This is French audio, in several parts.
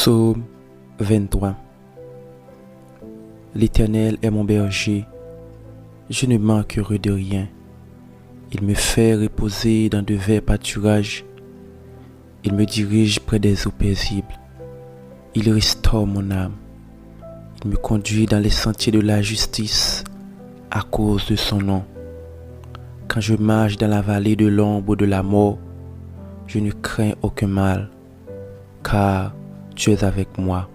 Psaume 23. L'Éternel est mon berger, je ne manquerai de rien. Il me fait reposer dans de verts pâturages. Il me dirige près des eaux paisibles. Il restaure mon âme. Il me conduit dans les sentiers de la justice à cause de son nom. Quand je marche dans la vallée de l'ombre de la mort, je ne crains aucun mal, car tu es avec moi.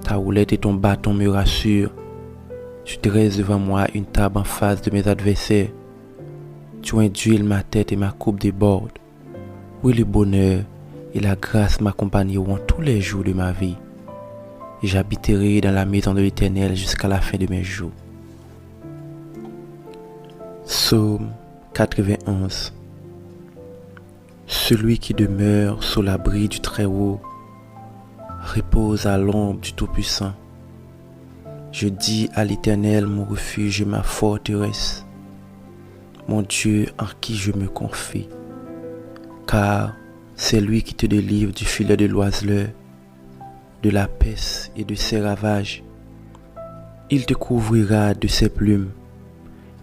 Ta houlette et ton bâton me rassurent. Tu dresses devant moi une table en face de mes adversaires. Tu induis ma tête et ma coupe déborde. Oui, le bonheur et la grâce m'accompagneront tous les jours de ma vie. Et j'habiterai dans la maison de l'Éternel jusqu'à la fin de mes jours. Psaume 91. Celui qui demeure sous l'abri du Très-Haut repose à l'ombre du Tout-Puissant. Je dis à l'Éternel, mon refuge et ma forteresse, mon Dieu en qui je me confie. Car c'est lui qui te délivre du filet de l'oiseleur, de la peste et de ses ravages. Il te couvrira de ses plumes,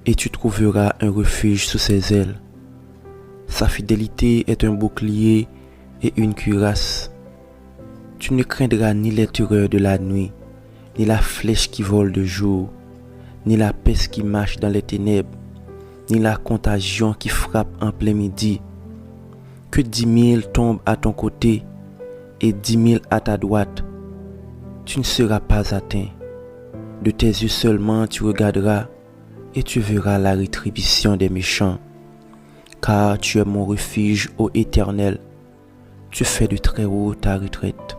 et tu trouveras un refuge sous ses ailes. Sa fidélité est un bouclier et une cuirasse. Tu ne craindras ni les terreurs de la nuit, ni la flèche qui vole de jour, ni la peste qui marche dans les ténèbres, ni la contagion qui frappe en plein midi. Que 10 000 tombent à ton côté et 10 000 à ta droite, tu ne seras pas atteint. De tes yeux seulement tu regarderas et tu verras la rétribution des méchants. Car tu es mon refuge, ô Éternel, tu fais du Très-Haut ta retraite.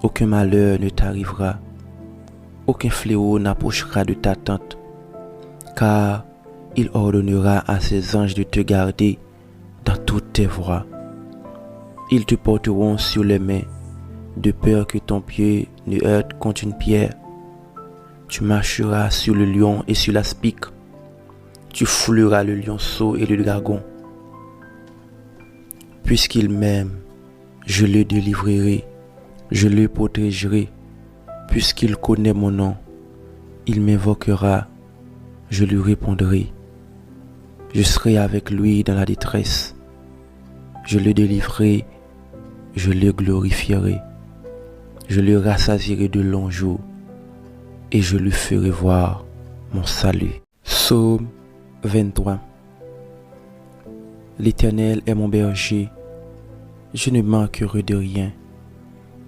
Aucun malheur ne t'arrivera, aucun fléau n'approchera de ta tente, car il ordonnera à ses anges de te garder dans toutes tes voies. Ils te porteront sur les mains, de peur que ton pied ne heurte contre une pierre. Tu marcheras sur le lion et sur l'aspic. Tu fouleras le lionceau et le dragon. Puisqu'il m'aime, je le délivrerai, je le protégerai. Puisqu'il connaît mon nom, il m'invoquera, je lui répondrai. Je serai avec lui dans la détresse. Je le délivrerai, je le glorifierai. Je le rassasierai de longs jours et je lui ferai voir mon salut. Psaume 23. L'Éternel est mon berger, je ne manquerai de rien.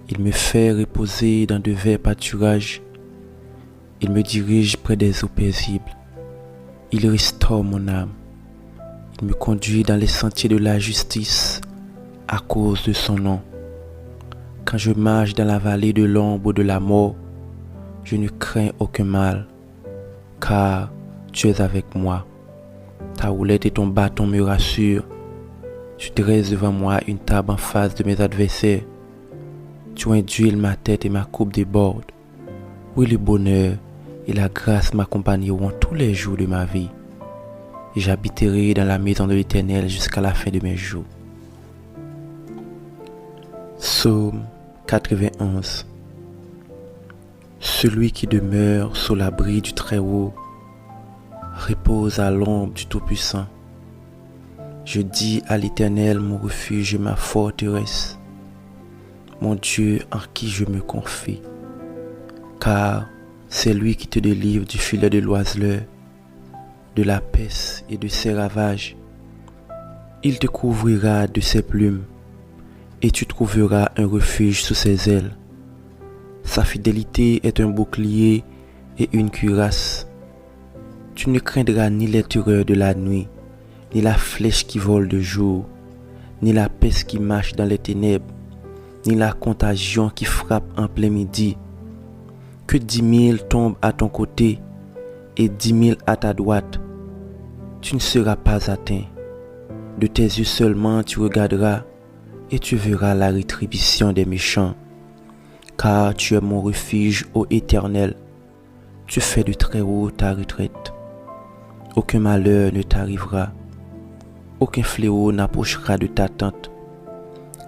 Il me fait reposer dans de verts pâturages. Il me dirige près des eaux paisibles. Il restaure mon âme. Il me conduit dans les sentiers de la justice à cause de son nom. Quand je marche dans la vallée de l'ombre de la mort, je ne crains aucun mal, car tu es avec moi. Ta houlette et ton bâton me rassurent. Tu dresses devant moi une table en face de mes adversaires. Tu induis ma tête et ma coupe déborde. Oui, le bonheur et la grâce m'accompagneront tous les jours de ma vie. Et j'habiterai dans la maison de l'Éternel jusqu'à la fin de mes jours. Psaume 91. Celui qui demeure sous l'abri du Très-Haut repose à l'ombre du Tout-Puissant. Je dis à l'Éternel, mon refuge et ma forteresse, mon Dieu en qui je me confie. Car c'est lui qui te délivre du filet de l'oiseleur, de la peste et de ses ravages. Il te couvrira de ses plumes, et tu trouveras un refuge sous ses ailes. Sa fidélité est un bouclier et une cuirasse. Tu ne craindras ni les terreurs de la nuit, ni la flèche qui vole de jour, ni la peste qui marche dans les ténèbres, ni la contagion qui frappe en plein midi. Que 10 000 tombent à ton côté et 10 000 à ta droite, tu ne seras pas atteint. De tes yeux seulement tu regarderas et tu verras la rétribution des méchants. Car tu es mon refuge, ô Éternel, tu fais du Très-Haut ta retraite. Aucun malheur ne t'arrivera, aucun fléau n'approchera de ta tente,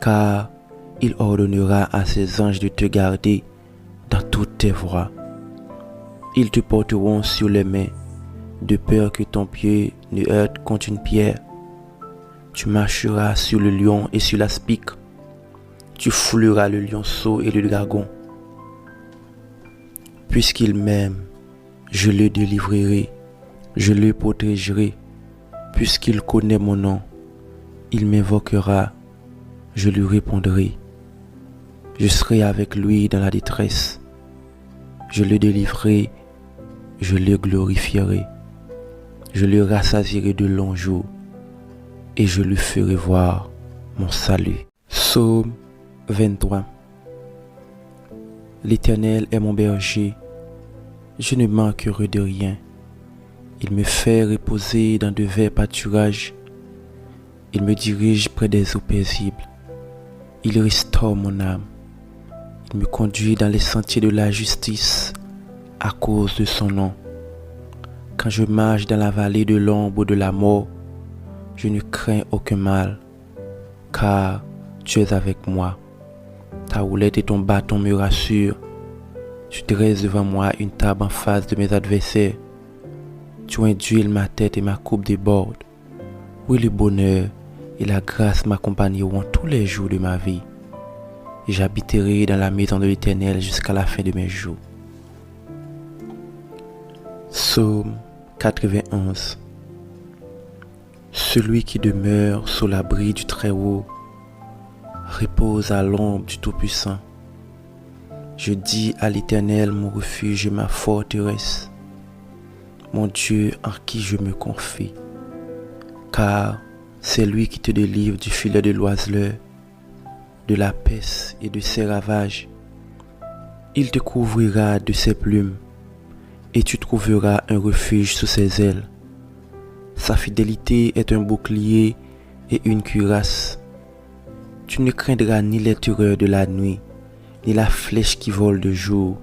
car il ordonnera à ses anges de te garder dans toutes tes voies. Ils te porteront sur les mains, de peur que ton pied ne heurte contre une pierre. Tu marcheras sur le lion et sur l'aspic. Tu fouleras le lionceau et le dragon. Puisqu'il m'aime, je le délivrerai, je le protégerai. Puisqu'il connaît mon nom, il m'invoquera, je lui répondrai. Je serai avec lui dans la détresse. Je le délivrerai, je le glorifierai. Je le rassasierai de longs jours et je lui ferai voir mon salut. Psaume 23. L'Éternel est mon berger, je ne manquerai de rien. Il me fait reposer dans de verts pâturages. Il me dirige près des eaux paisibles. Il restaure mon âme. Il me conduit dans les sentiers de la justice à cause de son nom. Quand je marche dans la vallée de l'ombre de la mort, je ne crains aucun mal, car tu es avec moi. Ta houlette et ton bâton me rassurent. Tu dresses devant moi une table en face de mes adversaires. Tu induis ma tête et ma coupe déborde. Oui, le bonheur et la grâce m'accompagneront tous les jours de ma vie. Et j'habiterai dans la maison de l'Éternel jusqu'à la fin de mes jours. Psaume 91. Celui qui demeure sous l'abri du Très-Haut repose à l'ombre du Tout-Puissant. Je dis à l'Éternel mon refuge et ma forteresse, mon Dieu en qui je me confie. Car c'est lui qui te délivre du filet de l'oiseleur, de la peste et de ses ravages. Il te couvrira de ses plumes, et tu trouveras un refuge sous ses ailes. Sa fidélité est un bouclier et une cuirasse. Tu ne craindras ni les terreurs de la nuit, ni la flèche qui vole de jour,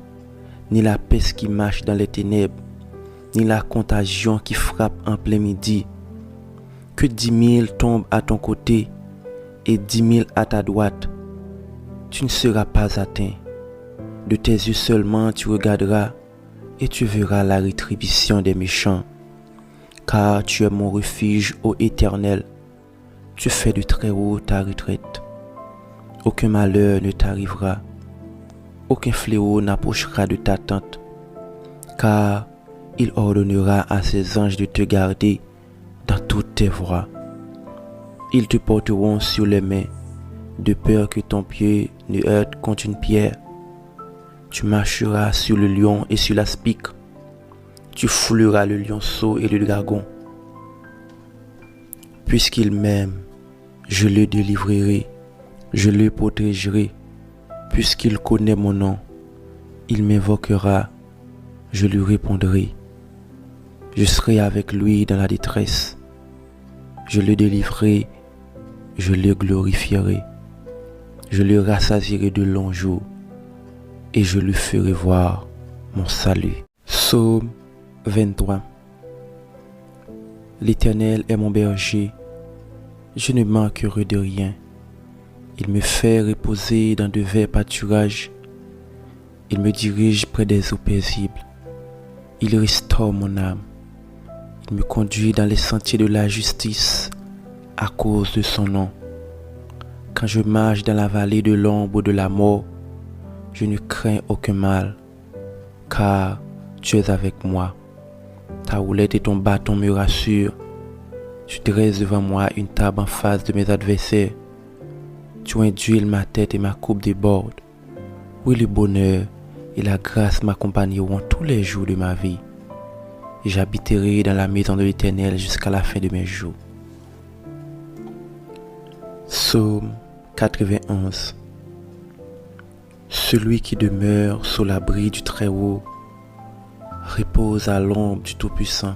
ni la peste qui marche dans les ténèbres, ni la contagion qui frappe en plein midi. Que 10 000 tombent à ton côté et 10 000 à ta droite, tu ne seras pas atteint. De tes yeux seulement tu regarderas et tu verras la rétribution des méchants. Car tu es mon refuge, ô Éternel, tu fais du Très-Haut ta retraite. Aucun malheur ne t'arrivera, aucun fléau n'approchera de ta tente, car il ordonnera à ses anges de te garder dans toutes tes voies. Ils te porteront sur les mains, de peur que ton pied ne heurte contre une pierre. Tu marcheras sur le lion et sur l'aspic. Tu fouleras le lionceau et le dragon. Puisqu'il m'aime, je le délivrerai, je le protégerai. Puisqu'il connaît mon nom, il m'invoquera, je lui répondrai. Je serai avec lui dans la détresse. Je le délivrerai, je le glorifierai. Je le rassasierai de longs jours et je lui ferai voir mon salut. Psaume 23. L'Éternel est mon berger, je ne manquerai de rien. Il me fait reposer dans de verts pâturages. Il me dirige près des eaux paisibles. Il restaure mon âme. Il me conduit dans les sentiers de la justice à cause de son nom. Quand je marche dans la vallée de l'ombre de la mort, je ne crains aucun mal, car tu es avec moi. Ta houlette et ton bâton me rassurent. Tu dresses devant moi une table en face de mes adversaires. Tu induis ma tête et ma coupe déborde. Oui, le bonheur et la grâce m'accompagneront tous les jours de ma vie. Et j'habiterai dans la maison de l'Éternel jusqu'à la fin de mes jours. Psaume 91. Celui qui demeure sous l'abri du Très-Haut repose à l'ombre du Tout-Puissant.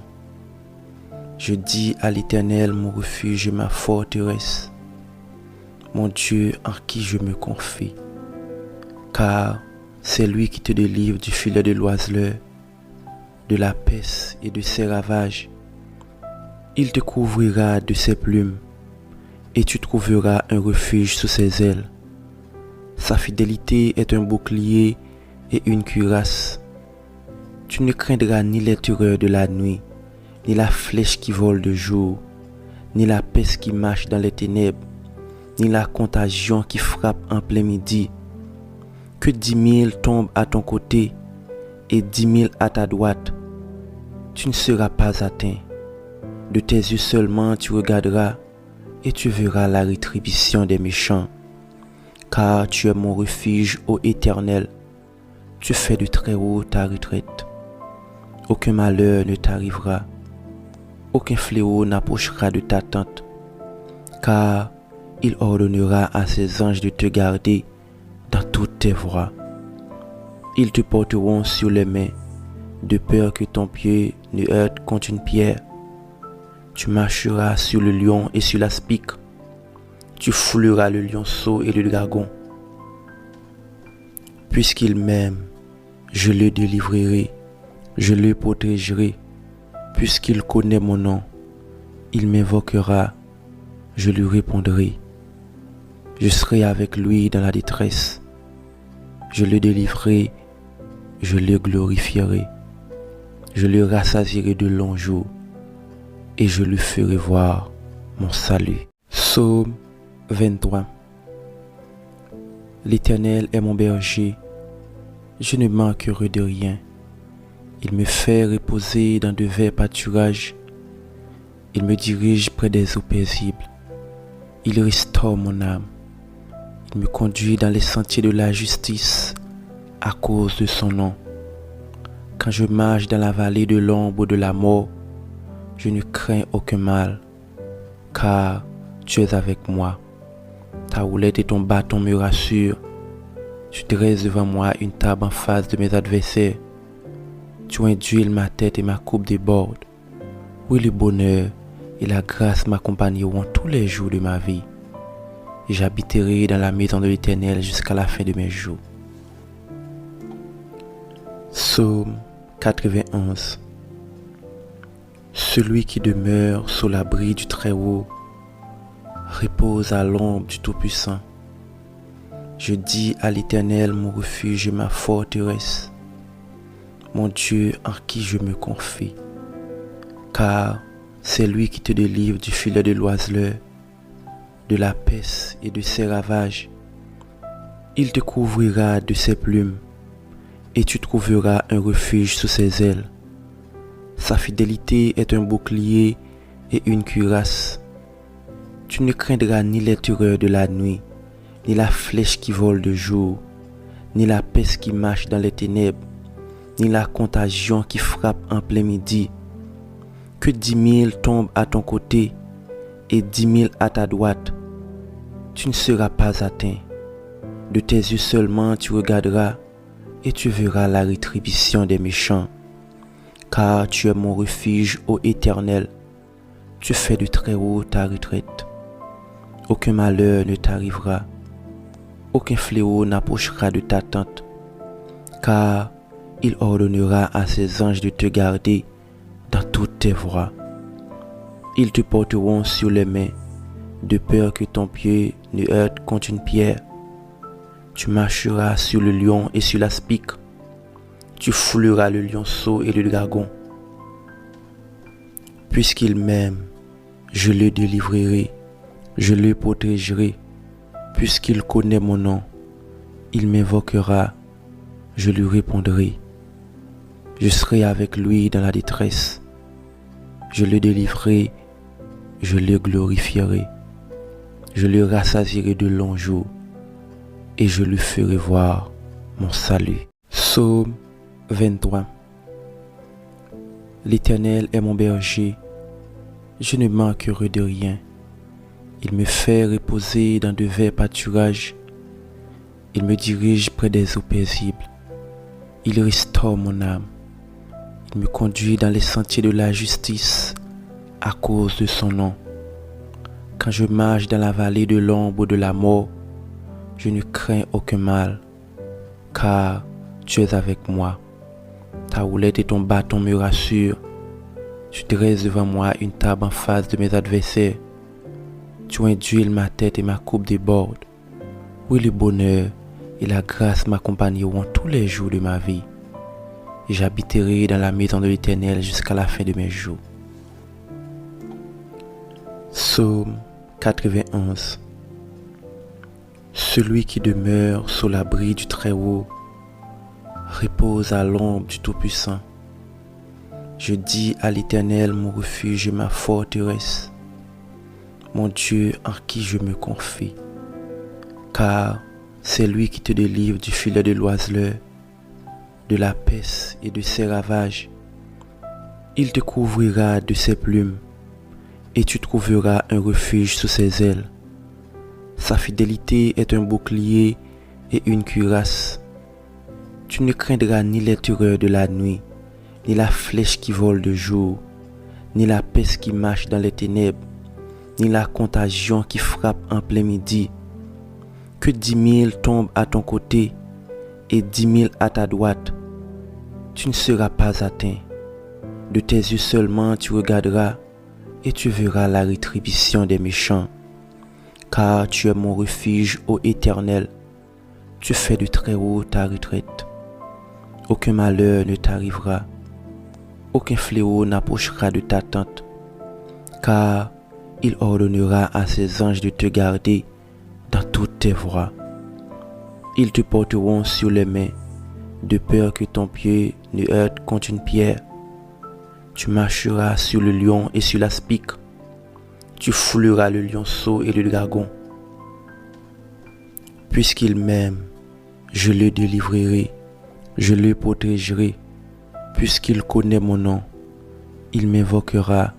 Je dis à l'Éternel mon refuge et ma forteresse, mon Dieu en qui je me confie. Car c'est lui qui te délivre du filet de l'oiseleur, de la peste et de ses ravages. Il te couvrira de ses plumes, et tu trouveras un refuge sous ses ailes. Sa fidélité est un bouclier et une cuirasse. Tu ne craindras ni les terreurs de la nuit, ni la flèche qui vole de jour, ni la peste qui marche dans les ténèbres, ni la contagion qui frappe en plein midi. Que 10 000 tombent à ton côté et 10 000 à ta droite, tu ne seras pas atteint. De tes yeux seulement tu regarderas et tu verras la rétribution des méchants. Car tu es mon refuge, ô Éternel, tu fais du Très-Haut ta retraite. Aucun malheur ne t'arrivera, aucun fléau n'approchera de ta tente, car il ordonnera à ses anges de te garder dans toutes tes voies. Ils te porteront sur les mains, de peur que ton pied ne heurte contre une pierre. Tu marcheras sur le lion et sur l'aspic. Tu fouleras le lionceau et le dragon. Puisqu'il m'aime, je le délivrerai, je le protégerai. Puisqu'il connaît mon nom, il m'invoquera, je lui répondrai. Je serai avec lui dans la détresse. Je le délivrerai, je le glorifierai. Je le rassasierai de longs jours et je lui ferai voir mon salut. Psaume 23. L'Éternel est mon berger, je ne manquerai de rien. Il me fait reposer dans de verts pâturages. Il me dirige près des eaux paisibles. Il restaure mon âme. Il me conduit dans les sentiers de la justice à cause de son nom. Quand je marche dans la vallée de l'ombre de la mort, je ne crains aucun mal, car tu es avec moi. Ta houlette et ton bâton me rassurent. Tu dresses devant moi une table en face de mes adversaires. Tu induis ma tête et ma coupe déborde. Oui, le bonheur et la grâce m'accompagneront tous les jours de ma vie. Et j'habiterai dans la maison de l'Éternel jusqu'à la fin de mes jours. Psaume 91. Celui qui demeure sous l'abri du Très-Haut repose à l'ombre du Tout-Puissant. Je dis à l'Éternel mon refuge et ma forteresse, mon Dieu en qui je me confie. Car c'est lui qui te délivre du filet de l'oiseleur, de la peste et de ses ravages. Il te couvrira de ses plumes, et tu trouveras un refuge sous ses ailes. Sa fidélité est un bouclier et une cuirasse. Tu ne craindras ni les terreurs de la nuit, ni la flèche qui vole de jour, ni la peste qui marche dans les ténèbres, ni la contagion qui frappe en plein midi. Que 10 000 tombent à ton côté et 10 000 à ta droite, tu ne seras pas atteint. De tes yeux seulement tu regarderas et tu verras la rétribution des méchants. Car tu es mon refuge, ô Éternel, tu fais du Très-Haut ta retraite. Aucun malheur ne t'arrivera, aucun fléau n'approchera de ta tente, car il ordonnera à ses anges de te garder dans toutes tes voies. Ils te porteront sur les mains, de peur que ton pied ne heurte contre une pierre. Tu marcheras sur le lion et sur l'aspic. Tu fouleras le lionceau et le dragon. Puisqu'il m'aime, je le délivrerai, je le protégerai. Puisqu'il connaît mon nom, il m'invoquera, je lui répondrai. Je serai avec lui dans la détresse. Je le délivrerai, je le glorifierai. Je le rassasierai de longs jours et je lui ferai voir mon salut. Psaume 23. L'Éternel est mon berger, je ne manquerai de rien. Il me fait reposer dans de verts pâturages. Il me dirige près des eaux paisibles. Il restaure mon âme. Il me conduit dans les sentiers de la justice à cause de son nom. Quand je marche dans la vallée de l'ombre de la mort, je ne crains aucun mal, car tu es avec moi. Ta houlette et ton bâton me rassurent. Tu dresses devant moi une table en face de mes adversaires. Tu induis ma tête et ma coupe déborde. Oui, le bonheur et la grâce m'accompagneront tous les jours de ma vie. Et j'habiterai dans la maison de l'Éternel jusqu'à la fin de mes jours. Psaume 91. Celui qui demeure sous l'abri du Très-Haut repose à l'ombre du Tout-Puissant. Je dis à l'Éternel, mon refuge et ma forteresse, mon Dieu en qui je me confie. Car c'est lui qui te délivre du filet de l'oiseleur, de la peste et de ses ravages. Il te couvrira de ses plumes, et tu trouveras un refuge sous ses ailes. Sa fidélité est un bouclier et une cuirasse. Tu ne craindras ni les terreurs de la nuit, ni la flèche qui vole de jour, ni la peste qui marche dans les ténèbres, ni la contagion qui frappe en plein midi. Que 10 000 tombent à ton côté et 10 000 à ta droite, tu ne seras pas atteint. De tes yeux seulement tu regarderas et tu verras la rétribution des méchants. Car tu es mon refuge, ô Éternel, tu fais du Très-Haut ta retraite. Aucun malheur ne t'arrivera, aucun fléau n'approchera de ta tente, car il ordonnera à ses anges de te garder dans toutes tes voies. Ils te porteront sur les mains, de peur que ton pied ne heurte contre une pierre. Tu marcheras sur le lion et sur l'aspic. Tu fouleras le lionceau et le dragon. Puisqu'il m'aime, je le délivrerai, je le protégerai. Puisqu'il connaît mon nom, il m'invoquera,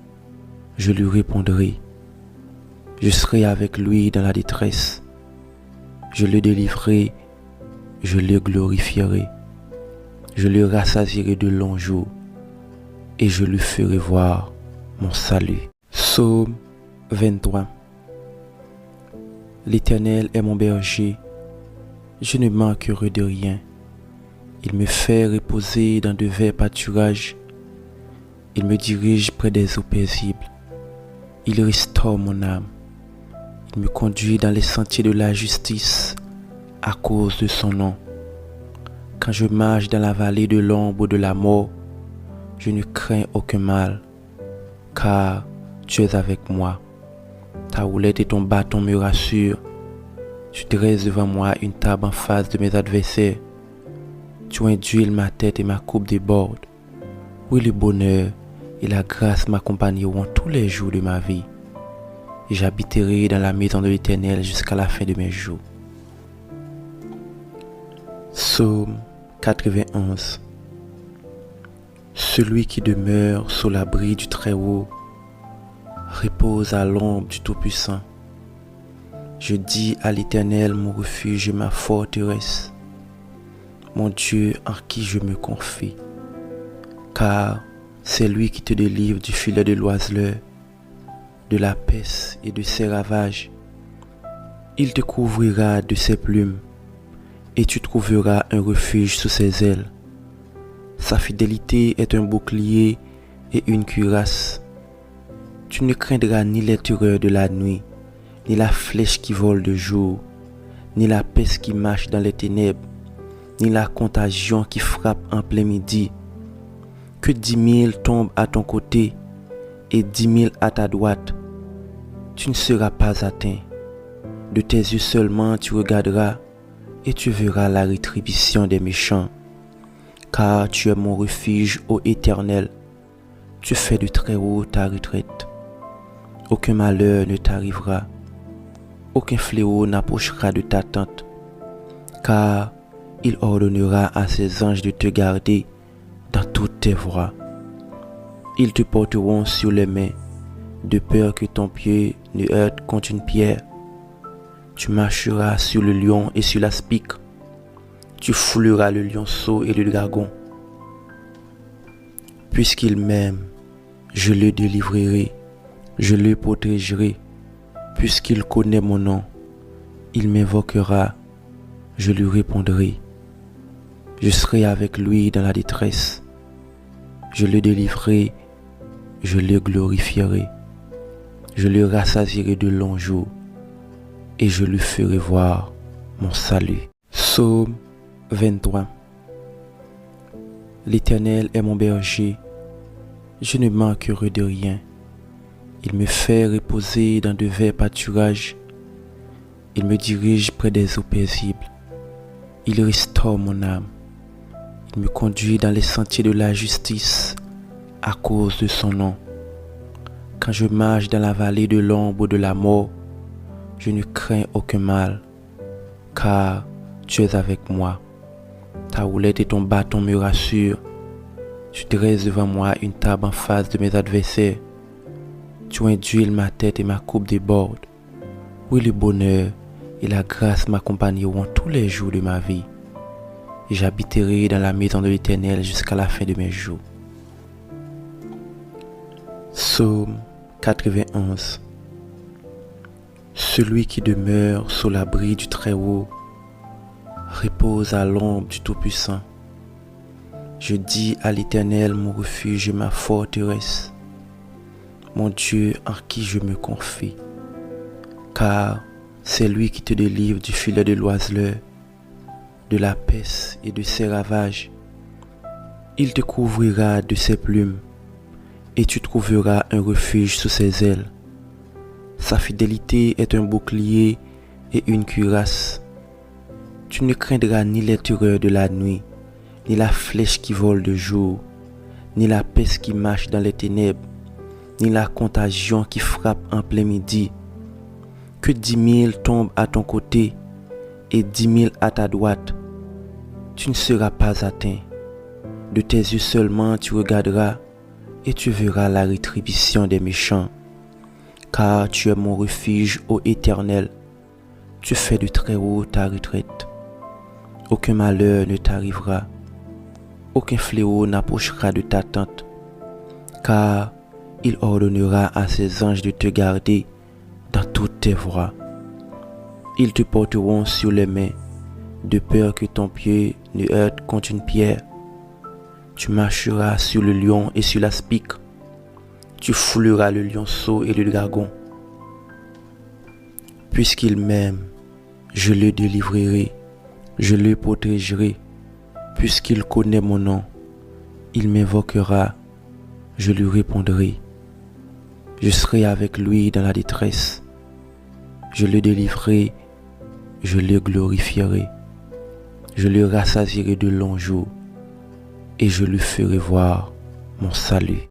je lui répondrai. Je serai avec lui dans la détresse. Je le délivrerai, je le glorifierai. Je le rassasierai de longs jours et je lui ferai voir mon salut. Psaume 23. L'Éternel est mon berger, je ne manquerai de rien. Il me fait reposer dans de verts pâturages. Il me dirige près des eaux paisibles. Il restaure mon âme. Il me conduit dans les sentiers de la justice à cause de son nom. Quand je marche dans la vallée de l'ombre de la mort, je ne crains aucun mal, car tu es avec moi. Ta houlette et ton bâton me rassurent. Tu dresses devant moi une table en face de mes adversaires. Tu induis ma tête et ma coupe déborde. Oui, le bonheur et la grâce m'accompagneront tous les jours de ma vie. Et j'habiterai dans la maison de l'Éternel jusqu'à la fin de mes jours. Psaume 91. Celui qui demeure sous l'abri du Très-Haut repose à l'ombre du Tout-Puissant. Je dis à l'Éternel, mon refuge et ma forteresse, mon Dieu en qui je me confie. Car c'est lui qui te délivre du filet de l'oiseleur, de la peste et de ses ravages. Il te couvrira de ses plumes, et tu trouveras un refuge sous ses ailes. Sa fidélité est un bouclier et une cuirasse. Tu ne craindras ni les terreurs de la nuit, ni la flèche qui vole de jour, ni la peste qui marche dans les ténèbres, ni la contagion qui frappe en plein midi. Que 10 000 tombent à ton côté et 10 000 à ta droite, tu ne seras pas atteint. De tes yeux seulement tu regarderas et tu verras la rétribution des méchants. Car tu es mon refuge, ô Éternel, tu fais du Très-Haut ta retraite. Aucun malheur ne t'arrivera, aucun fléau n'approchera de ta tente, car il ordonnera à ses anges de te garder dans toutes tes voies. Ils te porteront sur les mains, de peur que ton pied ne heurte contre une pierre. Tu marcheras sur le lion et sur l'aspic. Tu fouleras le lionceau et le dragon. Puisqu'il m'aime, je le délivrerai, je le protégerai. Puisqu'il connaît mon nom, il m'invoquera, je lui répondrai. Je serai avec lui dans la détresse. Je le délivrerai, je le glorifierai. Je le rassasierai de longs jours et je lui ferai voir mon salut. Psaume 23. L'Éternel est mon berger, je ne manquerai de rien. Il me fait reposer dans de verts pâturages. Il me dirige près des eaux paisibles. Il restaure mon âme. Il me conduit dans les sentiers de la justice à cause de son nom. Quand je marche dans la vallée de l'ombre de la mort, je ne crains aucun mal, car tu es avec moi. Ta houlette et ton bâton me rassurent. Tu dresses devant moi une table en face de mes adversaires. Tu induis ma tête et ma coupe déborde. Oui, le bonheur et la grâce m'accompagneront tous les jours de ma vie. Et j'habiterai dans la maison de l'Éternel jusqu'à la fin de mes jours. Psaume 91. Celui qui demeure sous l'abri du Très-Haut repose à l'ombre du Tout-Puissant. Je dis à l'Éternel, mon refuge et ma forteresse, mon Dieu en qui je me confie. Car c'est lui qui te délivre du filet de l'oiseleur, de la peste et de ses ravages. Il te couvrira de ses plumes, et tu trouveras un refuge sous ses ailes. Sa fidélité est un bouclier et une cuirasse. Tu ne craindras ni les terreurs de la nuit, ni la flèche qui vole de jour, ni la peste qui marche dans les ténèbres, ni la contagion qui frappe en plein midi. Que 10 000 tombent à ton côté et 10 000 à ta droite, tu ne seras pas atteint. De tes yeux seulement tu regarderas et tu verras la rétribution des méchants. Car tu es mon refuge, ô Éternel, tu fais du Très-Haut ta retraite. Aucun malheur ne t'arrivera, aucun fléau n'approchera de ta tente, car il ordonnera à ses anges de te garder dans toutes tes voies. Ils te porteront sur les mains, de peur que ton pied ne heurte contre une pierre. Tu marcheras sur le lion et sur l'aspic. Tu fouleras le lionceau et le dragon. Puisqu'il m'aime, je le délivrerai, je le protégerai. Puisqu'il connaît mon nom, il m'invoquera, je lui répondrai. Je serai avec lui dans la détresse. Je le délivrerai, je le glorifierai. Je le rassasierai de longs jours et je lui ferai voir mon salut.